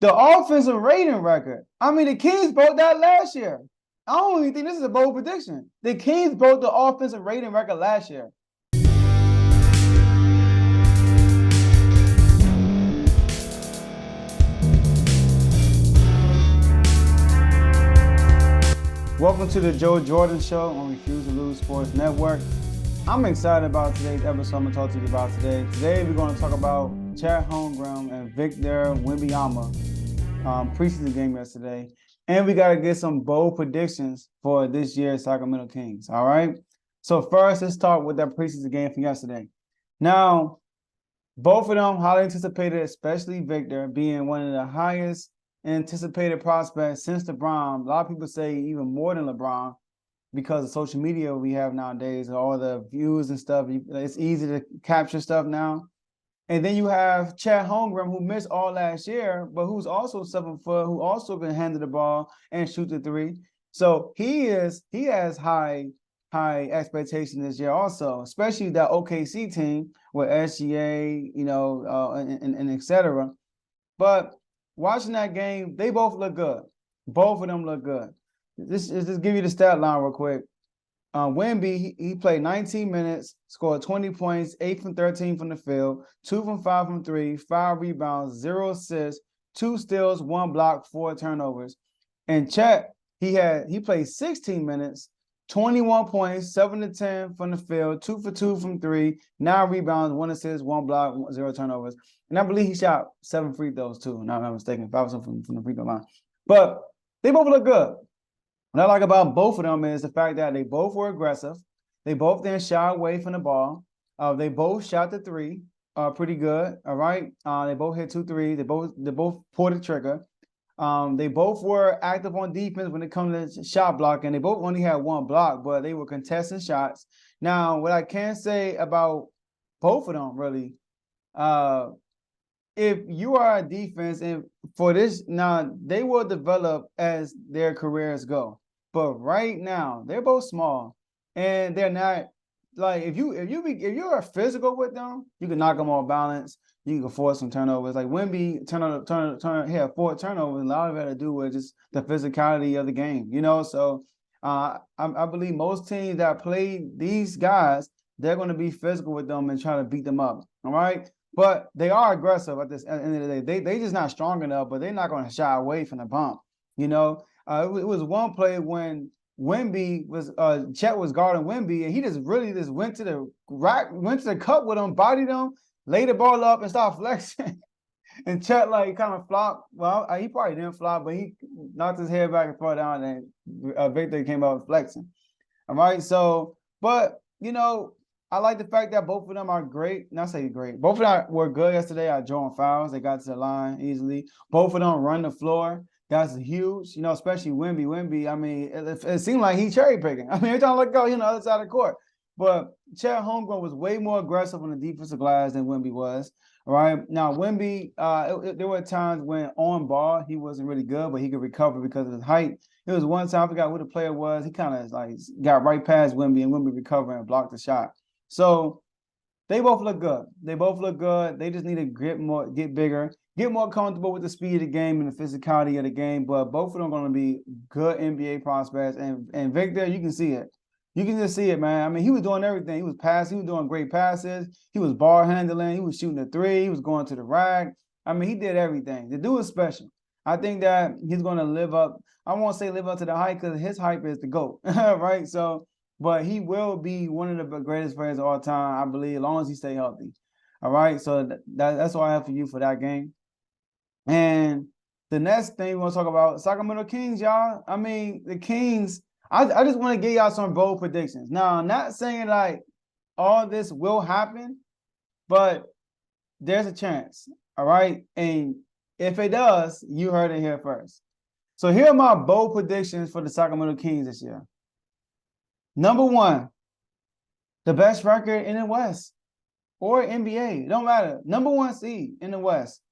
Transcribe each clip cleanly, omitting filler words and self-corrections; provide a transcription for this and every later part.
The offensive rating record. I mean, the Kings broke that last year. I don't even think this is a bold prediction. The Kings broke the offensive rating record last year. Welcome to the Joe Jordan Show on Refuse to Lose Sports Network. I'm excited about today's episode I'm going to talk to you about today. Today we're going to talk about Chet Holmgren and Victor Wembanyama preseason game yesterday. And we got to get some bold predictions for this year's Sacramento Kings, all right? So first, let's start with that preseason game from yesterday. Now, both of them highly anticipated, especially Victor, being one of the highest anticipated prospects since LeBron. A lot of people say even more than LeBron because of social media we have nowadays, all the views and stuff. It's easy to capture stuff now. And then you have Chet Holmgren, who missed all last year, but who's also 7 foot, who also can handle the ball and shoot the three. So he has high expectations this year also, especially that OKC team with SGA, and et cetera. But watching that game, they both look good. Both of them look good. Just give you the stat line real quick. Wemby, he played 19 minutes, scored 20 points, 8 from 13 from the field, 2 from 5 from 3, 5 rebounds, 0 assists, 2 steals, 1 block, 4 turnovers. And Chet, he played 16 minutes, 21 points, 7 to 10 from the field, 2 for 2 from 3, 9 rebounds, 1 assist, 1 block, 0 turnovers. And I believe he shot 7 free throws too, not I'm mistaken, 5 from the free throw line. But they both look good. What I like about both of them is the fact that they both were aggressive. They both didn't shy away from the ball. They both shot the three pretty good, all right? They both hit 2 threes. They both pulled the trigger. They both were active on defense when it comes to shot blocking. They both only had 1 block, but they were contesting shots. Now, what I can say about both of them, really, if you are a defense, and for this, now they will develop as their careers go. But right now, they're both small, and they're not like if you're physical with them, you can knock them off balance. You can force some turnovers. Like Wemby, he had 4 turnovers. A lot of it had to do with just the physicality of the game, So I believe most teams that play these guys, they're going to be physical with them and try to beat them up. All right. But they are aggressive at the end of the day. They just not strong enough, but they're not going to shy away from the bump. It was one play when Chet was guarding Wemby, and he just went to the rack, went to the cup with him, bodied him, laid the ball up, and started flexing. And Chet kind of flopped. Well, he probably didn't flop, but he knocked his head back and fell down, and Victor came out flexing. All right, so but I like the fact that both of them are great. Not say great. Both of them were good yesterday at drawing fouls. They got to the line easily. Both of them run the floor. That's huge, especially Wemby. Wemby, I mean, it seemed like he cherry picking. I mean, every time I look out, the other side of the court. But Chet Holmgren was way more aggressive on the defensive glass than Wemby was. All right. Now, Wemby, there were times when on ball, he wasn't really good, but he could recover because of his height. It was one time, I forgot who the player was. He kind of got right past Wemby, and Wemby recovered and blocked the shot. So they both look good. They just need to get bigger, get more comfortable with the speed of the game and the physicality of the game. But both of them are going to be good NBA prospects. And Victor, you can see it. You can just see it, man. I mean, he was doing everything. He was passing. He was doing great passes. He was ball handling. He was shooting the three. He was going to the rack. I mean, he did everything. The dude is special. I think that he's going to live up. I won't say live up to the hype because his hype is the GOAT, right? So, but he will be one of the greatest players of all time, I believe, as long as he stays healthy. All right, so that's all I have for you for that game. And the next thing we want to talk about, Sacramento Kings, y'all. I mean, the Kings, I just want to give y'all some bold predictions. Now, I'm not saying all this will happen, but there's a chance, all right? And if it does, you heard it here first. So here are my bold predictions for the Sacramento Kings this year. Number 1, the best record in the West or NBA. It don't matter. Number 1 seed in the West.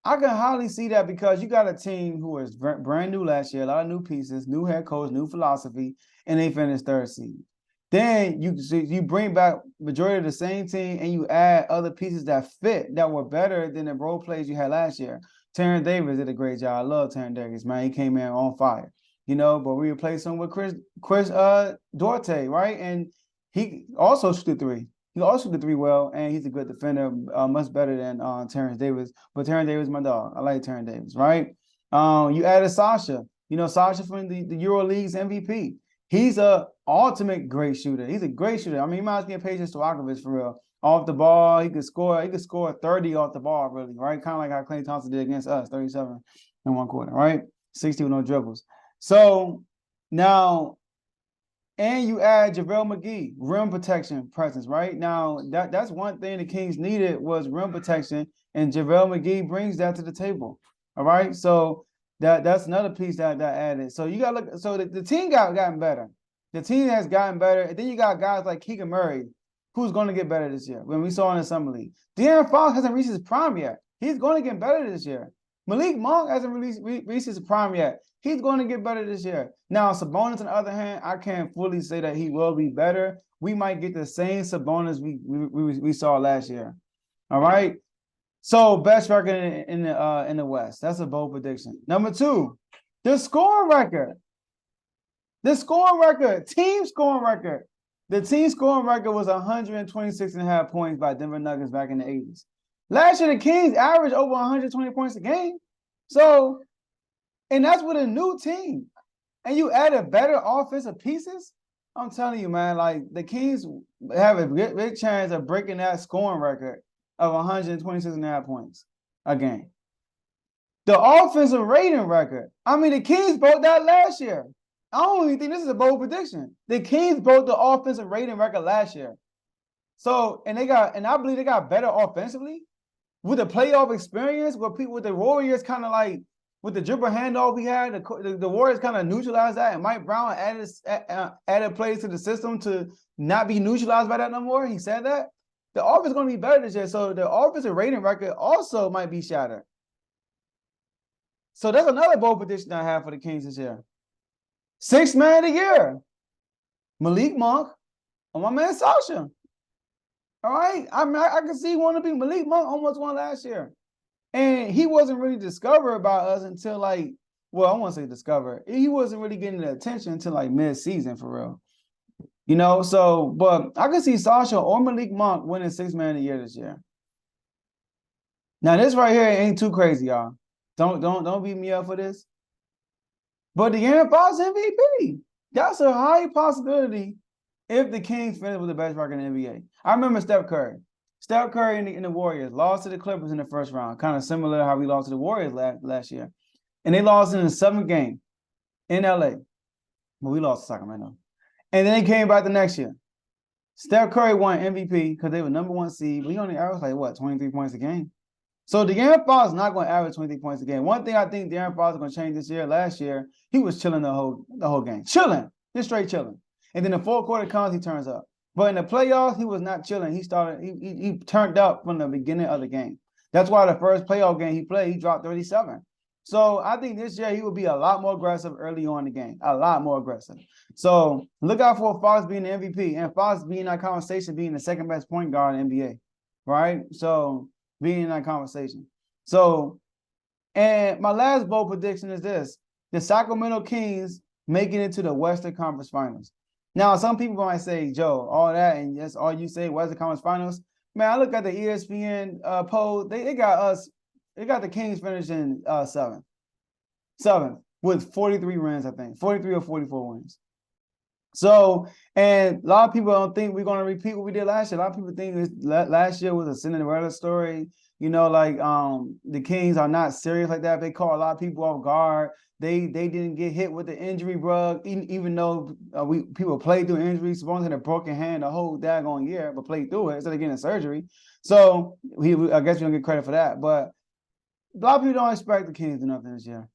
I can hardly see that because you got a team who was brand new last year, a lot of new pieces, new head coach, new philosophy, and they finished 3rd seed. Then you bring back majority of the same team and you add other pieces that fit that were better than the role plays you had last year. Terrence Davis did a great job. I love Terrence Davis, man. He came in on fire, but we replaced him with Chris Duarte, right? And he also shoot the three. He also shoot the three well, and he's a good defender, much better than Terrence Davis. But Terrence Davis is my dog. I like Terrence Davis, right? You added Sasha. Sasha from the EuroLeague's MVP. He's a ultimate great shooter. He's a great shooter. I mean, he reminds me of Patience Stojakovic for real. Off the ball, he could score 30 off the ball, really, right? Kind of like how Klay Thompson did against us, 37 in one quarter, right? 60 with no dribbles. So now, and you add JaVale McGee, rim protection presence, right? Now, that's one thing the Kings needed was rim protection, and JaVale McGee brings that to the table. All right. So that's another piece that added. So you got to look. So the team gotten better. The team has gotten better. And then you got guys like Keegan Murray, who's going to get better this year. When we saw in the summer league, De'Aaron Fox hasn't reached his prime yet. He's going to get better this year. Malik Monk hasn't reached his prime yet. He's going to get better this year. Now, Sabonis, on the other hand, I can't fully say that he will be better. We might get the same Sabonis we saw last year. All right. So best record in the West. That's a bold prediction. Number 2, the scoring record. The scoring record, team scoring record. The team scoring record was 126.5 points by Denver Nuggets back in the 80s. Last year, the Kings averaged over 120 points a game. So, and that's with a new team. And you added better offensive pieces. I'm telling you, man, like the Kings have a big chance of breaking that scoring record of 126.5 points a game. The offensive rating record. I mean, the Kings broke that last year. I don't even think this is a bold prediction. The Kings broke the offensive rating record last year. So, and I believe they got better offensively with the playoff experience with the Warriors kind of like with the dribble handoff we had, the Warriors kind of neutralized that, and Mike Brown added plays to the system to not be neutralized by that no more. He said that. The offense is going to be better this year. So the offensive rating record also might be shattered. So that's another bold prediction I have for the Kings this year. 6th man of the year, Malik Monk, or my man Sasha. All right, I mean, I can see he want to be Malik Monk almost won last year, and he wasn't really discovered by us until I won't say discovered. He wasn't really getting the attention until like mid-season for real. So, but I can see Sasha or Malik Monk winning 6th man of the year this year. Now, this right here ain't too crazy, y'all. Don't beat me up for this. But the De'Aaron Fox MVP, that's a high possibility if the Kings finish with the best record in the NBA. I remember Steph Curry. Steph Curry in the Warriors lost to the Clippers in the first round, kind of similar to how we lost to the Warriors last year. And they lost in the 7th game in LA. But we lost to Sacramento. And then they came back the next year. Steph Curry won MVP because they were number 1 seed. But he only averaged 23 points a game. So De'Aaron Fox is not going to average 23 points a game. One thing I think De'Aaron Fox is going to change this year. Last year, he was chilling the whole game. Chilling. Just straight chilling. And then the 4th quarter comes, he turns up. But in the playoffs, he was not chilling. He turned up from the beginning of the game. That's why the first playoff game he played, he dropped 37. So I think this year he will be a lot more aggressive early on in the game. A lot more aggressive. So look out for Fox being the MVP and Fox being in that conversation, being the 2nd best point guard in the NBA. Right? So being in that conversation. So, and my last bold prediction is this. The Sacramento Kings making it to the Western Conference Finals. Now, some people might say, Joe, all that, and that's all you say, Western Conference Finals. Man, I look at the ESPN poll. They got the Kings finishing 7th with 43 wins, I think. 43 or 44 wins. So, and a lot of people don't think we're going to repeat what we did last year. A lot of people think last year was a Cinderella story. The Kings are not serious like that. They caught a lot of people off guard. They didn't get hit with the injury bug, even though people played through injuries. Someone had a broken hand the whole daggone year, but played through it instead of getting surgery. So I guess we don't get credit for that. But a lot of people don't expect the Kings to do nothing this year.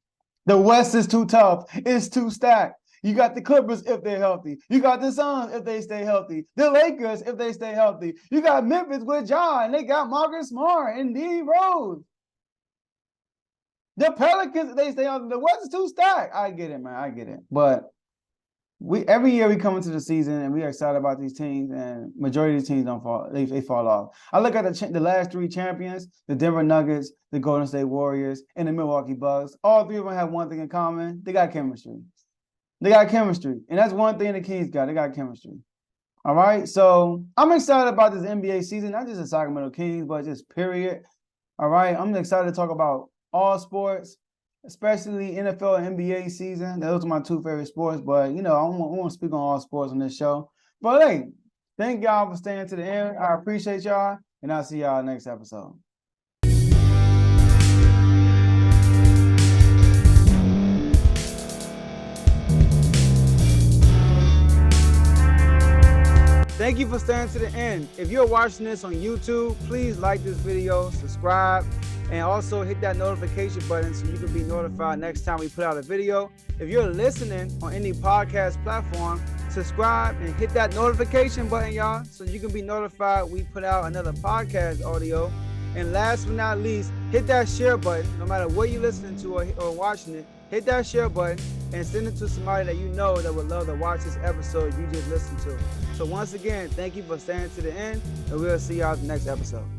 The West is too tough. It's too stacked. You got the Clippers if they're healthy. You got the Suns if they stay healthy. The Lakers if they stay healthy. You got Memphis with Ja, and they got Marcus Smart and D. Rose. The Pelicans if they stay healthy. The West is too stacked. I get it, man. I get it. But every year we come into the season and we are excited about these teams, and majority of these teams don't fall. They fall off. I look at the last three champions: the Denver Nuggets, the Golden State Warriors, and the Milwaukee Bucks. All three of them have one thing in common: they got chemistry. They got chemistry, and that's one thing the Kings got. They got chemistry. All right, so I'm excited about this NBA season, not just the Sacramento Kings, but just period. All right, I'm excited to talk about all sports, especially NFL and NBA season. Those are my two favorite sports, but, you know, I want to speak on all sports on this show. But, hey, thank y'all for staying to the end. I appreciate y'all, and I'll see y'all next episode. Thank you for staying to the end. If you're watching this on YouTube, please like this video, subscribe, and also hit that notification button so you can be notified next time we put out a video. If you're listening on any podcast platform, subscribe and hit that notification button, y'all, so you can be notified we put out another podcast audio. And last but not least, hit that share button. No matter what you're listening to or watching it, hit that share button and send it to somebody that you know that would love to watch this episode you just listened to. So once again, thank you for staying to the end, and we'll see y'all in the next episode.